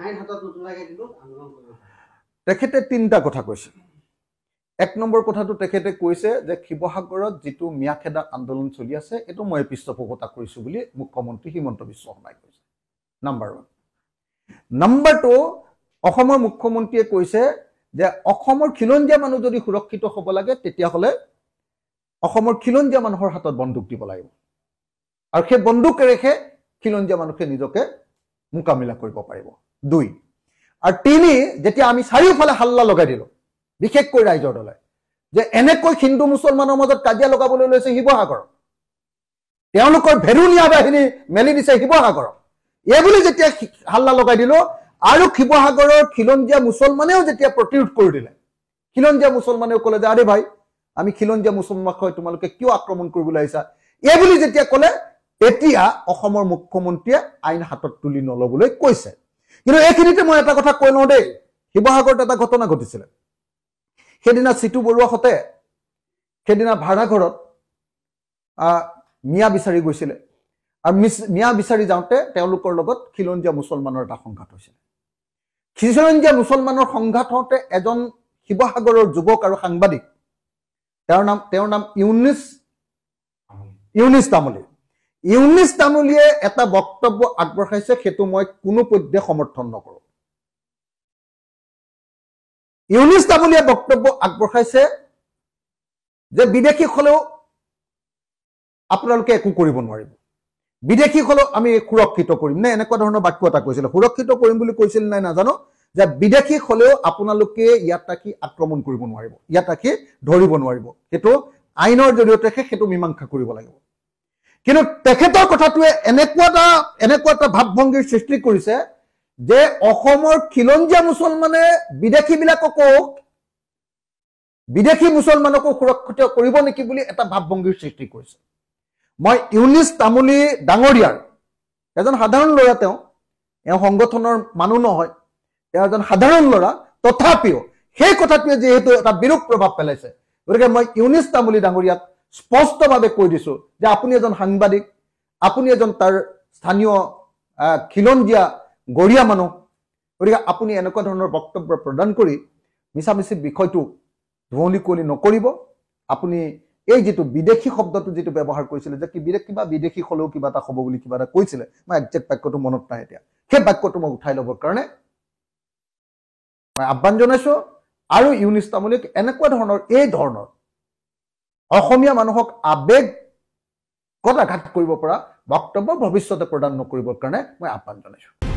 আইন হাতত নতুনকৈ দিলো আন্দোলন কৰিব তেখেতে তিনিটা কথা কৈছে এক নম্বৰ কথাটো তেখেতে কৈছে যে শিৱসাগৰত যিটো মিয়াখেদা আন্দোলন চলি আছে এইটো মই পৃষ্ঠপোষকতা কৰিছো বুলি মুখ্যমন্ত্ৰী হিমন্ত বিশ্ব শৰ্মাই কৈছে নাম্বাৰ 1 নাম্বাৰ 2 অসমৰ মুখ্যমন্ত্ৰীয়ে কৈছে যে অসমৰ খিলঞ্জীয়া মানুহ যদি সুৰক্ষিত হ'ব লাগে তেতিয়াহ'লে অসমৰ খিলঞ্জীয়া মানুহৰ হাতত বন্দুক দিব লাগিব আৰু সেই বন্দুকেৰেহে খিলঞ্জীয়া মানুহে নিজকে মোকাবিলা কৰিব পাৰিব 2 আৰু 3 যেতিয়া আমি চাৰিওফালে হাল্লা লগাই দিলো বিশেষকৈ ৰাইজৰ দলে যে এনেকৈ হিন্দু মুছলমানৰ মাজত কাজিয়া লগাবলৈ লৈছে শিৱসাগৰক তেওঁলোকৰ ভেৰুনীয়া বাহিনী মেলি দিছে শিৱসাগৰক এইবুলি যেতিয়া হাল্লা লগাই দিলো আৰু শিৱসাগৰৰ খিলঞ্জীয়া মুছলমানেও যেতিয়া প্ৰতিৰোধ কৰি দিলে খিলঞ্জীয়া মুছলমানেও ক'লে যে আৰে ভাই আমি খিলঞ্জীয়া মুছলমানক হয় তোমালোকে কিয় আক্ৰমণ কৰিবলৈ আহিছা এইবুলি যেতিয়া ক'লে এতিয়া অসমৰ মুখ্যমন্ত্ৰীয়ে আইন হাতত তুলি নলবলৈ কৈছে কিন্তু এইখিনিতে মই এটা কথা কৈ লওঁ দেই শিৱসাগৰত এটা ঘটনা ঘটিছিলে সেইদিনা চিটু বৰুৱা হতে সেইদিনা ভাড়াঘৰত মিয়া বিচাৰি গৈছিলে আৰু মিয়া বিচাৰি যাওঁতে তেওঁলোকৰ লগত খিলঞ্জীয়া মুছলমানৰ এটা সংঘাত হৈছিলে খিলঞ্জীয়া মুছলমানৰ সংঘাত হওঁতে এজন শিৱসাগৰৰ যুৱক আৰু সাংবাদিক তেওঁৰ নাম ইউনিছ তামুলীয়ে এটা বক্তব্য আগবঢ়াইছে সেইটো মই কোনো পধ্যে সমৰ্থন নকৰো ইউনিছ তামুলীয়ে বক্তব্য আগবঢ়াইছে যে বিদেশী হলেও আপোনালোকে একো কৰিব নোৱাৰিব বিদেশী হলেও আমি সুৰক্ষিত কৰিম নে এনেকুৱা ধৰণৰ বাক্য এটা কৈছিল সুৰক্ষিত কৰিম বুলি কৈছিল নাই নাজানো যে বিদেশী হলেও আপোনালোকে ইয়াত থাকি আক্ৰমণ কৰিব নোৱাৰিব ইয়াত থাকি ধৰিব নোৱাৰিব সেইটো আইনৰ জৰিয়তে সেইটো মীমাংসা কৰিব লাগিব কিন্তু তেখেতৰ কথাটোৱে এনেকুৱা এটা ভাৱভংগীৰ সৃষ্টি কৰিছে যে অসমৰ খিলঞ্জীয়া মুছলমানে বিদেশী মুছলমানকো সুৰক্ষিত কৰিব নেকি বুলি এটা ভাৱভংগীৰ সৃষ্টি কৰিছে মই ইউনিছ তামুলী ডাঙৰীয়াৰ এজন সাধাৰণ ল'ৰা তেওঁ সংগঠনৰ মানুহ নহয় তেওঁ এজন সাধাৰণ ল'ৰা তথাপিও সেই কথাটোৱে যেহেতু এটা বিৰূপ প্ৰভাৱ পেলাইছে গতিকে মই ইউনিছ তামুলী ডাঙৰীয়াক স্পষ্টভাৱে কৈ দিছো যে আপুনি এজন সাংবাদিক আপুনি এজন তাৰ স্থানীয় খিলঞ্জীয়া গৰিয়া মানুহ গতিকে আপুনি এনেকুৱা ধৰণৰ বক্তব্য প্ৰদান কৰি মিছামিছি বিষয়টো ধুৱলি কুঁৱলি নকৰিব আপুনি এই যেটো বিদেশী শব্দটো যেটো ব্যৱহাৰ কৰিছিল যে কি বিদেশী হলেও কিবা এটা হ'ব বুলি কিবা এটা কৈছিল মই একজেক্ট বাক্যটো মনত নাই এতিয়া সেই বাক্যটো মই উঠাই ল'বৰ কাৰণে মই আহ্বান জনাইছো আৰু ইউনিছ তামুলীক এনেকুৱা ধৰণৰ এই ধৰণৰ অসমীয়া মানুহক আবেগ কটাঘাত কৰিব পৰা বক্তব্য ভৱিষ্যতে প্ৰদান নকৰিবৰ কাৰণে মই আহ্বান জনাইছো